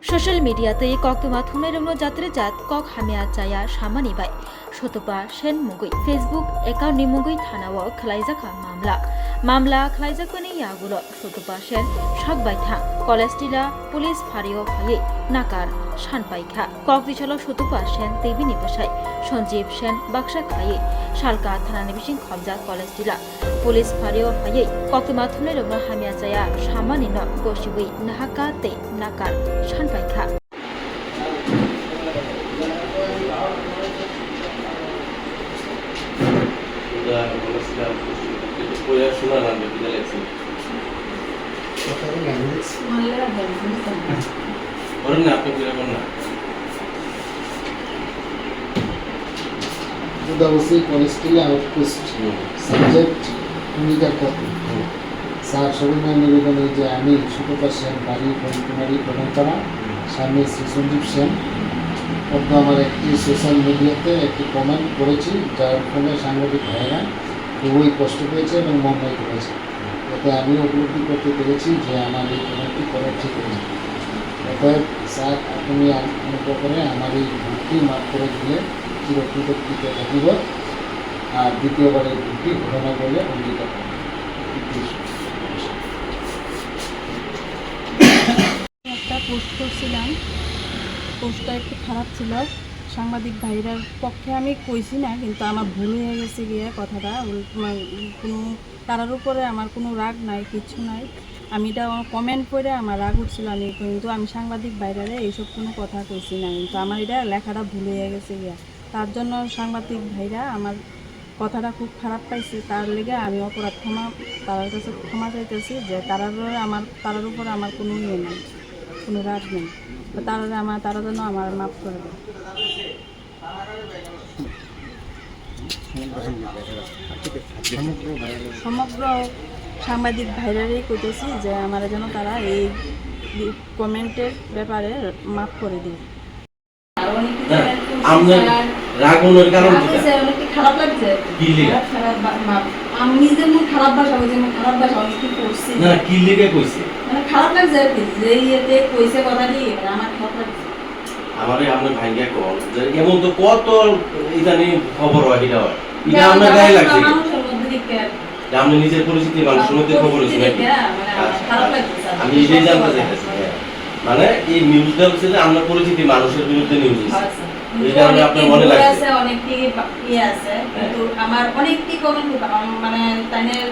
Social मीडियाते कक्तमा थुमनायरंनो जात्रेजात कक हामिया जाया सामानिबाय सतपा Sen मुगै Facebook एकाउन्टनि मुगै थानाव खलायजाखा मामला खलायजाखनि यागुलो सतपा सेन सकबायथा कलेजटिला पुलिस फारियो फायै नाकार सानबायखा ककदिसलो सतपा सेन तेबिनि बसाय सञ्जीव सेन बाक्सा खायै सालका थानानि बिसिं खबजा कलेजटिला पुलिस फारियो फायै कक्तमा थुमनायरंनो हामिया जाया सामानिनो गसिबै नाहाका ते नाकार सानबायखा Udavasi Colestilla Outpost Subject ভূমিকা কপি স্যার সবিনয় নিবেদনে যে আমি সুতপা সেন বাড়ি ফরিদকুমারী প্রদান করা স্বামী শ্রী সঞ্জীব সেন অর্থ আমার একটি সোশ্যাল মিডিয়াতে একটি কমেন্ট করেছি যার ফলে সাংবাদিক ভাইয়েরা খুবই কষ্ট পেয়েছে এবং মর্মাহত হয়েছে এতে আমি উপলব্ধি করতে পেরেছি যে আমার এই কমেন্টটি করা ঠিক হয়েছে অতএব স্যার আপনি অনুগ্রহ করে আমার এই ভুলটি মাফ করে দিলে চিরকৃতজ্ঞ থাকিব আর দ্বিতীয়বারের ভুলটি ঘটনা বলে অঙ্গীকার করব। একটা পোস্ট করছিলাম, পোস্টটা একটু খারাপ ছিল, সাংবাদিক ভাইরার পক্ষে আমি কইছি না, কিন্তু আমার ভুল হয়ে গেছে গিয়ে কথাটা। কোনো তারার উপরে আমার কোনো রাগ নাই, কিছু নাই। আমি এটা কমেন্ট করে আমার রাগ উঠছিল, কিন্তু আমি সাংবাদিক বাইরে এইসব কোনো কথা কইছি না, কিন্তু আমার এটা লেখাটা ভুল হয়ে গেছে গিয়া। তার জন্য সাংবাদিক ভাইরা আমার কথাটা খুব খারাপ পাইছে, তার লেগে আমি অপরাধ তার কাছে ক্ষমা চাইতেছি যে তারার উপর আমার কোনো ইয়ে নেই, কোনো রাগ নেই। তারা যেন আমার মাফ করে দেয়। সমগ্র সাংবাদিক ভাইরারই কইতেছি যে আমার যেন তারা এই কমেন্টের ব্যাপারে মাফ করে দিই। খারাপ লাগছে, আমি নিজের মন খারাপ ভাষা অনেক করছি, মানে খারাপ লাগছে আর কি, যে ইয়েতে কইছে কথাটি আমার খারাপ লাগছে। আমারে আমরা ভাইয়া কল যে এমন তো কত ইদানি খবর হয় এটা হয় এটা আমরা গায়ে লাগছে মানুষের মধ্যে দিকে আপনি নিজের পরিচিতি মানুষের মধ্যে খবর হয়েছে নাকি? খারাপ লাগছে আমি এটাই জানতে চাইতেছি, মানে এই নিউজটা হচ্ছে যে আমরা পরিচিতি মানুষের বিরুদ্ধে নিউজ হচ্ছে, এই কারণে আপনার মনে লাগছে অনেকটি ইয়ে আছে, কিন্তু আমার অনেকটি কমেন্ট মানে তাইনের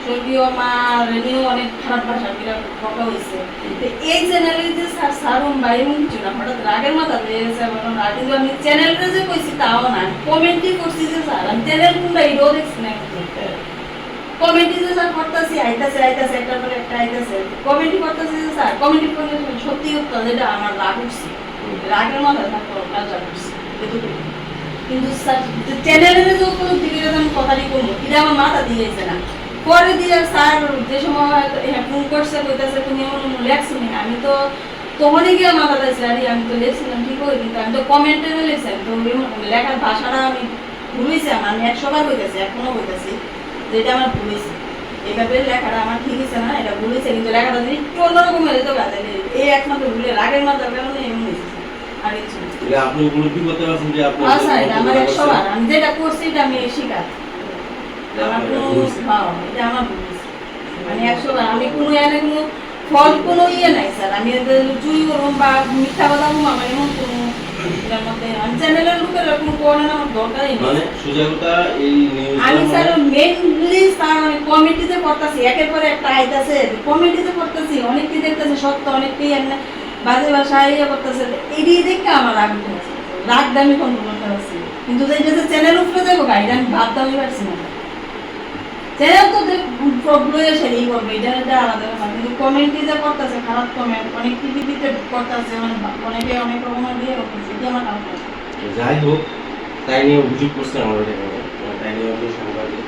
স্বর্গীয় মা রেনিও অনেক খারাপ ভাষা বকা হয়েছে। এই চ্যানেলে যে সারুম বা এমন কিছু না, হঠাৎ রাগের মাথা দিয়ে গেছে, কিন্তু আমি চ্যানেলটা যে কইছি তাও না, কমেন্টই করছি যে স্যার আমি চ্যানেল কোনটা এটাও দেখছি না, কমেন্টই যে স্যার করতেছি আইতাছে একটার পরে একটা আইতাছে, কমেন্টই করতেছি যে স্যার কমেন্টই করে সত্যি উত্তর যেটা আমার রাগ উঠছে, রাগের মাথা থাকতো কাজটা করছি কিন্তু স্যার চ্যানেলের যে উপলব্ধি করে আমি কথাটি করবো এটা আমার মাথা দিয়েছে না। পরে দিয়ে স্যার যে সময় ফোন করছে কইতাছে তুমি এমন লেখছো না, আমি তো তখনই গিয়ে মাথা দিয়েছি আরে আমি তো লেখছিলাম ঠিক হয়, কিন্তু আমি তো কমেন্টে লেখছি, তো লেখার ভাষাটা আমি ভুলেছি, আমার আমি 100 বার হইতেছে, এখনো হইতেছি যেটা আমার ভুলেছি, এইভাবে লেখাটা আমার ঠিক হয়েছে না, এটা ভুলেছে, কিন্তু লেখাটা যদি একটু অন্যরকম হয়ে যেত গাছে এই একমাত্র ভুলে রাগের মাথার কারণে এমন হয়েছে, আর কিছু আপনি উপলব্ধি করতে পারছেন যে আপনি আমার 100 বার আমি যেটা করছি এটা আমি স্বীকার, আমার কোনো এটা আমার ভুল, মানে 100 বার আমি কোনো এনে কোনো ফল কোনো ইয়ে নাই স্যার, আমি চুরি করবো বা মিথ্যা কথা বলবো আমার এমন কোনো এর মধ্যে আমি চ্যানেলের লোকের কোনো কোন আমার দরকারই নেই, মানে সুজাতা এই নিউজ আমি স্যার মেইনলি স্যার আমি কমিটিতে পড়তাছি, একের পরে একটা আইতাছে কমিটিতে পড়তাছি, অনেকটি দেখতেছে সত্য, অনেকটি এমনি বাজে ভাষায় ইয়ে করতেছে, এড়িয়ে দেখে আমার রাগ উঠেছে, রাগটা আমি কন্ট্রোল করতে পারছি, কিন্তু যে চ্যানেল উপরে যাবো গাড়িটা আমি ভাবতে আমি পারছি না, চ্যানেল তো প্রবলেম সেই করবে এটা আলাদা ব্যাপার, কিন্তু কমেন্টে যে করতেছে খারাপ কমেন্ট, অনেক টিভিতে করতেছে, মানে অনেকে অনেক রকমের দিয়ে করতেছে, এটা আমার খারাপ লাগছে। যাই হোক, তাই নিয়ে অভিযোগ করছে আমাদের এখানে, তাই নিয়ে আপনি সাংবাদিক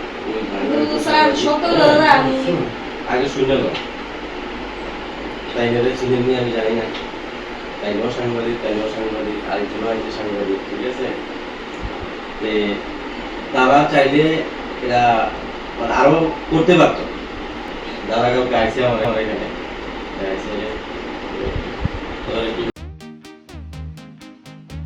স্যার সকল আমি আগে শুনে লো, তাই নিয়ে চিনে নিয়ে আমি জানি না, তাই নিয়েও সাংবাদিক আরেকজন আরেকটি সাংবাদিক, ঠিক আছে, তারা চাইলে এরা মানে আরো করতে পারতো, যারা কাউকে আইসে আমার এখানে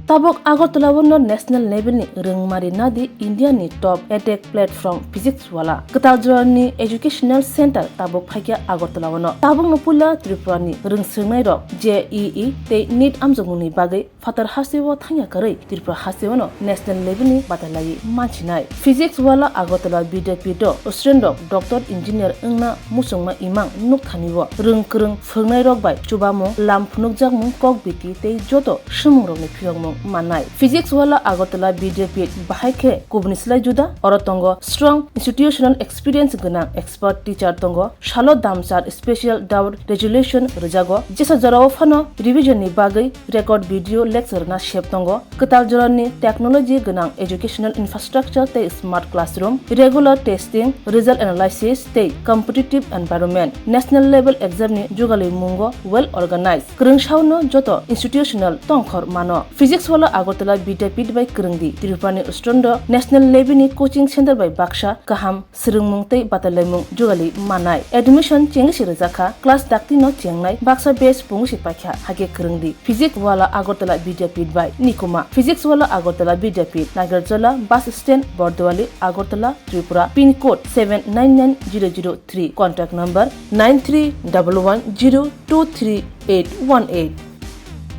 Tabok Agartala wono national level ni rungmari nadi India ni top edtech platform physics wala. Ketal ni educational center tabok phaikia Agartala wono. Tabok no pula Tripura ni rungsngai rok JEE te NEET amjongni bagai fatar hasewo thanya karai Tripura hasewo no national level ni batalai manchinai. Physics wala Agartala BDP do student doctor engineer engna musungma imang nuk thaniwo rungkrung phungnai rok bai chubamo lam phunuk jakmung kok biti te joto shumung rok ni phiyongmung manai. Physics wala Agartala BDP bahaike kubnislai juda orotongo strong institutional experience gana expert teacher tongo shalo damsar special doubt resolution rejago jesa jarawo phano revision ni bagai record video lecture na shep tongo ketal joran ni technology gana educational infrastructure te smart classroom regular testing result analysis te competitive environment national level exam ni jugali mungo well organized krungshauno joto institutional tongkhor mano. Physics wala Agartala BDP by krungdi Tripura Ustondo national level ni coaching center by Baksha kaham srungmung tei batalemung jugali manai. Admission chengsi rejaka class dakti no chengnai Baksa base pungsi pakha hage krungdi. Physics wala Agartala BDP by Nikuma. Physics wala Agartala BDP Nagarjala bus stand Bordwali Agartala Tripura pin code 799003 contact number 9311023818.